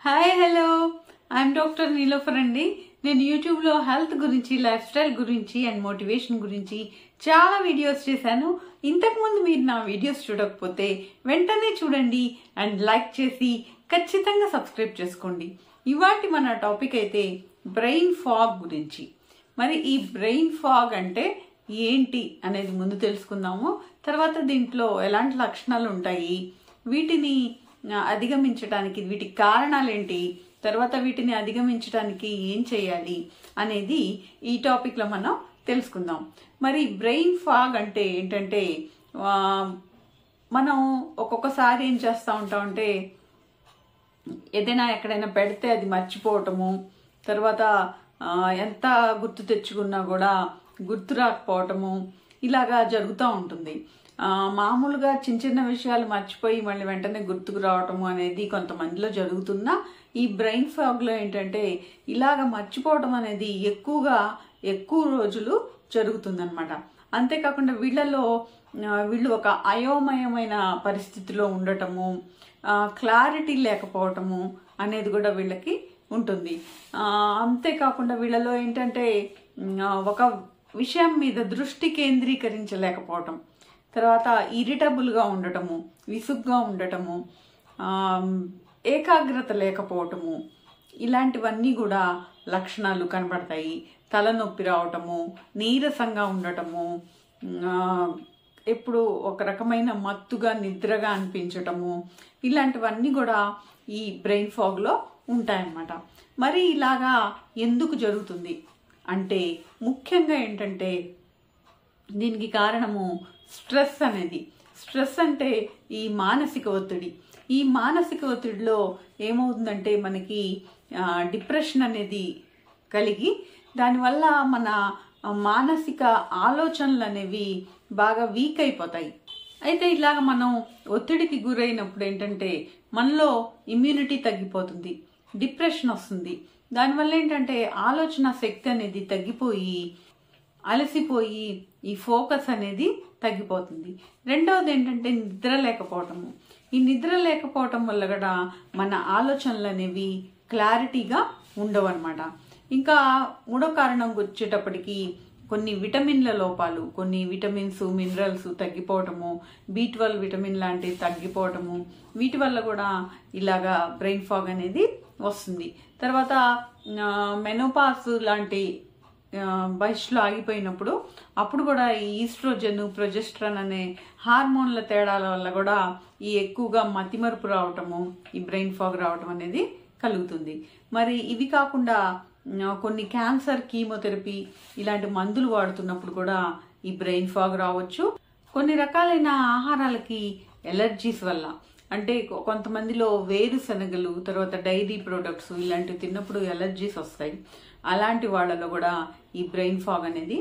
Hi hello I'm doctor Niloufer అండి. నేను యూట్యూబ్లో హెల్త్ గురించి, లైఫ్ స్టైల్ గురించి అండ్ మోటివేషన్ గురించి చాలా వీడియోస్ చేశాను. ఇంతకుముందు మీరు నా వీడియోస్ చూడకపోతే వెంటనే చూడండి అండ్ లైక్ చేసి ఖచ్చితంగా సబ్స్క్రైబ్ చేసుకోండి. ఇవాటి మన టాపిక్ అయితే బ్రెయిన్ ఫాగ్ గురించి. మరి ఈ బ్రెయిన్ ఫాగ్ అంటే ఏంటి అనేది ముందు తెలుసుకుందాము. తర్వాత దీంట్లో ఎలాంటి లక్షణాలు ఉంటాయి, వీటిని అధిగమించడానికి వీటి కారణాలు ఏంటి, తర్వాత వీటిని అధిగమించడానికి ఏం చేయాలి అనేది ఈ టాపిక్లో మనం తెలుసుకుందాం. మరి బ్రెయిన్ ఫాగ్ అంటే ఏంటంటే మనం ఒక్కొక్కసారి ఏం చేస్తూ ఉంటామంటే ఏదైనా ఎక్కడైనా పెడితే అది మర్చిపోవటము, తర్వాత ఎంత గుర్తు తెచ్చుకున్నా కూడా గుర్తు రాకపోవటము ఇలాగా జరుగుతూ ఉంటుంది. మామూలుగా చిన్న చిన్న విషయాలు మర్చిపోయి మళ్ళీ వెంటనే గుర్తుకు రావటము అనేది కొంతమందిలో జరుగుతున్నా ఈ బ్రెయిన్ ఫాగ్లో ఏంటంటే ఇలాగ మర్చిపోవటం అనేది ఎక్కువ రోజులు జరుగుతుందన్నమాట. అంతేకాకుండా వీళ్ళు ఒక అయోమయమైన పరిస్థితిలో ఉండటము, క్లారిటీ లేకపోవటము అనేది కూడా వీళ్ళకి ఉంటుంది. అంతేకాకుండా వీళ్ళలో ఏంటంటే ఒక విషయం మీద దృష్టి కేంద్రీకరించలేకపోవటం, తర్వాత ఇరిటబుల్గా ఉండటము, విసుగ్గా ఉండటము, ఏకాగ్రత లేకపోవటము ఇలాంటివన్నీ కూడా లక్షణాలు కనబడతాయి. తలనొప్పి రావటము, నీరసంగా ఉండటము, ఎప్పుడు ఒక రకమైన మత్తుగా నిద్రగా అనిపించటము ఇలాంటివన్నీ కూడా ఈ బ్రెయిన్ ఫాగ్లో ఉంటాయన్నమాట. మరి ఇలాగా ఎందుకు జరుగుతుంది అంటే ముఖ్యంగా ఏంటంటే దీనికి కారణము స్ట్రెస్ అనేది. స్ట్రెస్ అంటే ఈ మానసిక ఒత్తిడి. ఈ మానసిక ఒత్తిడిలో ఏమవుతుందంటే మనకి డిప్రెషన్ అనేది కలిగి దానివల్ల మన మానసిక ఆలోచనలు అనేవి బాగా వీక్ అయిపోతాయి. అయితే ఇలాగ మనం ఒత్తిడికి గురైనప్పుడు ఏంటంటే మనలో ఇమ్యూనిటీ తగ్గిపోతుంది, డిప్రెషన్ వస్తుంది. దానివల్ల ఏంటంటే ఆలోచన శక్తి అనేది తగ్గిపోయి అలసిపోయి ఈ ఫోకస్ అనేది తగ్గిపోతుంది. రెండవది ఏంటంటే నిద్ర లేకపోవటము. ఈ నిద్ర లేకపోవటం వల్ల కూడా మన ఆలోచనలు అనేవి క్లారిటీగా ఉండవు అనమాట. ఇంకా మూడో కారణం వచ్చేటప్పటికి కొన్ని విటమిన్ల లోపాలు, కొన్ని విటమిన్స్ మినరల్స్ తగ్గిపోవటము, B12 విటమిన్ లాంటివి తగ్గిపోవటము, వీటి వల్ల కూడా ఇలాగా బ్రెయిన్ ఫాగ్ అనేది వస్తుంది. తర్వాత మెనోపాస్ లాంటి వయసులో ఆగిపోయినప్పుడు అప్పుడు కూడా ఈ ఈస్ట్రోజన్, ప్రొజెస్ట్రాన్ అనే హార్మోన్ల తేడాల వల్ల కూడా ఈ ఎక్కువగా మతిమరుపు రావటము, ఈ బ్రెయిన్ ఫాగ్ రావటం అనేది కలుగుతుంది. మరి ఇవి కాకుండా కొన్ని క్యాన్సర్, కీమోథెరపీ ఇలాంటి మందులు వాడుతున్నప్పుడు కూడా ఈ బ్రెయిన్ ఫాగ్ రావచ్చు. కొన్ని రకాలైన ఆహారాలకి ఎలర్జీస్ వల్ల, అంటే కొంతమందిలో వేరుశనగలు, తర్వాత డైరీ ప్రొడక్ట్స్ ఇలాంటివి తిన్నప్పుడు ఎలర్జీస్ వస్తాయి. అలాంటి వాళ్ళలో కూడా ఈ బ్రెయిన్ ఫాగ్ అనేది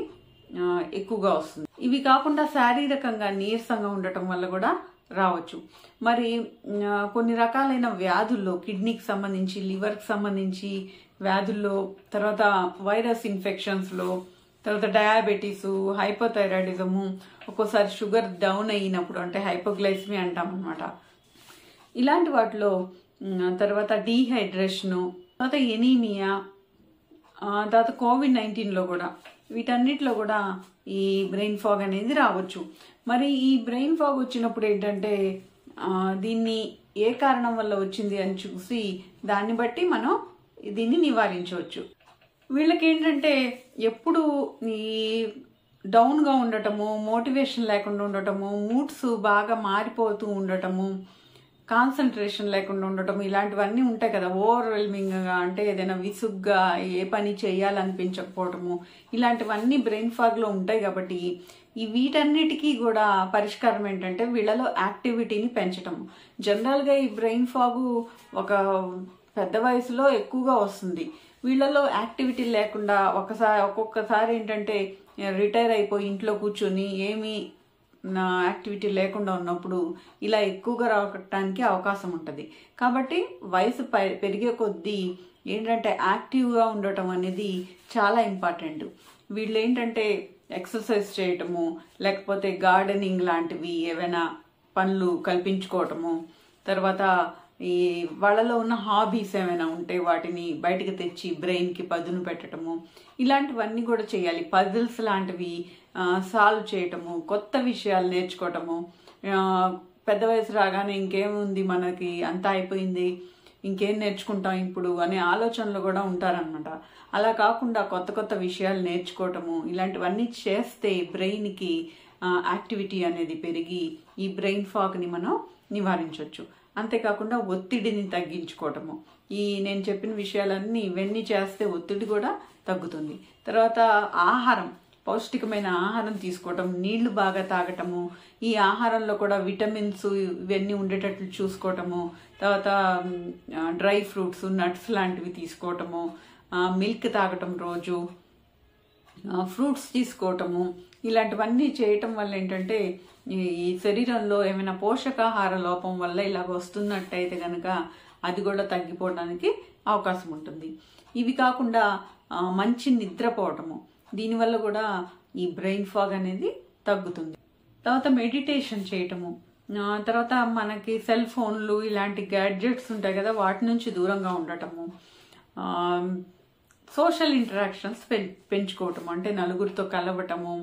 ఎక్కువగా వస్తుంది. ఇవి కాకుండా శారీరకంగా నీరసంగా ఉండటం వల్ల కూడా రావచ్చు. మరి కొన్ని రకాలైన వ్యాధుల్లో, కిడ్నీకి సంబంధించి, లివర్కి సంబంధించి వ్యాధుల్లో, తర్వాత వైరస్ ఇన్ఫెక్షన్స్లో, తర్వాత డయాబెటీసు, హైపోథైరాయిడిజము, ఒక్కోసారి షుగర్ డౌన్ అయినప్పుడు అంటే హైపోగ్లైసిమియా అంటాం అనమాట. ఇలాంటి వాటిలో, తర్వాత డీహైడ్రేషను, తర్వాత ఎనీమియా, తర్వాత COVID-19లో కూడా, వీటన్నిటిలో కూడా ఈ బ్రెయిన్ ఫాగ్ అనేది రావచ్చు. మరి ఈ బ్రెయిన్ ఫాగ్ వచ్చినప్పుడు ఏంటంటే దీన్ని ఏ కారణం వల్ల వచ్చింది అని చూసి దాన్ని బట్టి మనం దీన్ని నివారించవచ్చు. వీళ్ళకి ఏంటంటే ఎప్పుడు ఈ డౌన్గా ఉండటము, మోటివేషన్ లేకుండా ఉండటము, మూడ్స్ బాగా మారిపోతూ ఉండటము, కాన్సన్ట్రేషన్ లేకుండా ఉండటం ఇలాంటివన్నీ ఉంటాయి కదా. ఓవర్వెల్మింగ్గా అంటే ఏదైనా విసుగ్గా ఏ పని చేయాలనిపించకపోవటము ఇలాంటివన్నీ బ్రెయిన్ ఫాగ్లో ఉంటాయి. కాబట్టి ఈ వీటన్నిటికీ కూడా పరిష్కారం ఏంటంటే వీళ్ళలో యాక్టివిటీని పెంచటము. జనరల్గా ఈ బ్రెయిన్ ఫాగు ఒక పెద్ద వయసులో ఎక్కువగా వస్తుంది. వీళ్ళలో యాక్టివిటీ లేకుండా ఒక్కొక్కసారి ఏంటంటే రిటైర్ అయిపోయి ఇంట్లో కూర్చొని ఏమీ యాక్టివిటీ లేకుండా ఉన్నప్పుడు ఇలా ఎక్కువగా రావటానికి అవకాశం ఉంటుంది. కాబట్టి వయసు పెరిగే కొద్దీ ఏంటంటే యాక్టివ్గా ఉండటం అనేది చాలా ఇంపార్టెంట్. వీళ్ళు ఏంటంటే ఎక్సర్సైజ్ చేయటము, లేకపోతే గార్డెనింగ్ లాంటివి ఏవైనా పనులు కల్పించుకోవటము, తర్వాత ఈ వాళ్ళలో ఉన్న హాబీస్ ఏమైనా ఉంటే వాటిని బయటకు తెచ్చి బ్రెయిన్కి పదును పెట్టడము, ఇలాంటివన్నీ కూడా చేయాలి. పజిల్స్ లాంటివి సాల్వ్ చేయటము, కొత్త విషయాలు నేర్చుకోవటము. పెద్ద వయసు రాగానే ఇంకేముంది, మనకి అంతా అయిపోయింది, ఇంకేం నేర్చుకుంటాం ఇప్పుడు అనే ఆలోచనలు కూడా ఉంటారనమాట. అలా కాకుండా కొత్త కొత్త విషయాలు నేర్చుకోవటము, ఇలాంటివన్నీ చేస్తే బ్రెయిన్కి యాక్టివిటీ అనేది పెరిగి ఈ బ్రెయిన్ ఫాగ్ని మనం నివారించవచ్చు. అంతేకాకుండా ఒత్తిడిని తగ్గించుకోవటము, ఈ నేను చెప్పిన విషయాలన్నీ ఇవన్నీ చేస్తే ఒత్తిడి కూడా తగ్గుతుంది. తర్వాత ఆహారం, పౌష్టికమైన ఆహారం తీసుకోవటం, నీళ్లు బాగా తాగటము, ఈ ఆహారంలో కూడా విటమిన్స్ ఇవన్నీ ఉండేటట్లు చూసుకోవటము, తర్వాత డ్రై ఫ్రూట్స్, నట్స్ లాంటివి తీసుకోవటము, మిల్క్ తాగటం, రోజు ఫ్రూట్స్ తీసుకోవటము, ఇలాంటివన్నీ చేయటం వల్ల ఏంటంటే ఈ శరీరంలో ఏమైనా పోషకాహార లోపం వల్ల ఇలాగ వస్తున్నట్టయితే కనుక అది కూడా తగ్గిపోవడానికి అవకాశం ఉంటుంది. ఇవి కాకుండా మంచి నిద్రపోవటము, దీనివల్ల కూడా ఈ బ్రెయిన్ ఫాగ్ అనేది తగ్గుతుంది. తర్వాత మెడిటేషన్ చేయటము, తర్వాత మనకి సెల్ ఫోన్లు ఇలాంటి గ్యాడ్జెట్స్ ఉంటాయి కదా, వాటి నుంచి దూరంగా ఉండటము, సోషల్ ఇంటరాక్షన్స్ పెంచుకోవటము, అంటే నలుగురితో కలవటము,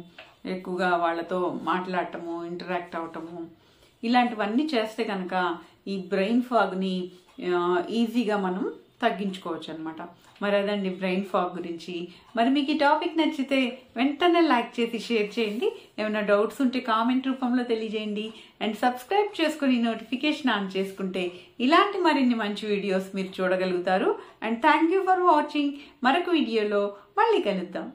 ఎక్కువగా వాళ్ళతో మాట్లాడటము, ఇంటరాక్ట్ అవటము, ఇలాంటివన్నీ చేస్తే కనుక ఈ బ్రెయిన్ ఫాగ్ని ఈజీగా మనం తగ్గించుకోవచ్చు అనమాట. మరి అదండి బ్రెయిన్ ఫాగ్ గురించి. మరి మీకు ఈ టాపిక్ నచ్చితే వెంటనే లైక్ చేసి షేర్ చేయండి. ఏమైనా డౌట్స్ ఉంటే కామెంట్ రూపంలో తెలియజేయండి. అండ్ సబ్స్క్రైబ్ చేసుకుని నోటిఫికేషన్ ఆన్ చేసుకుంటే ఇలాంటి మరిన్ని మంచి వీడియోస్ మీరు చూడగలుగుతారు. And thank you for watching. మరొక వీడియోలో మళ్ళీ కలుద్దాం.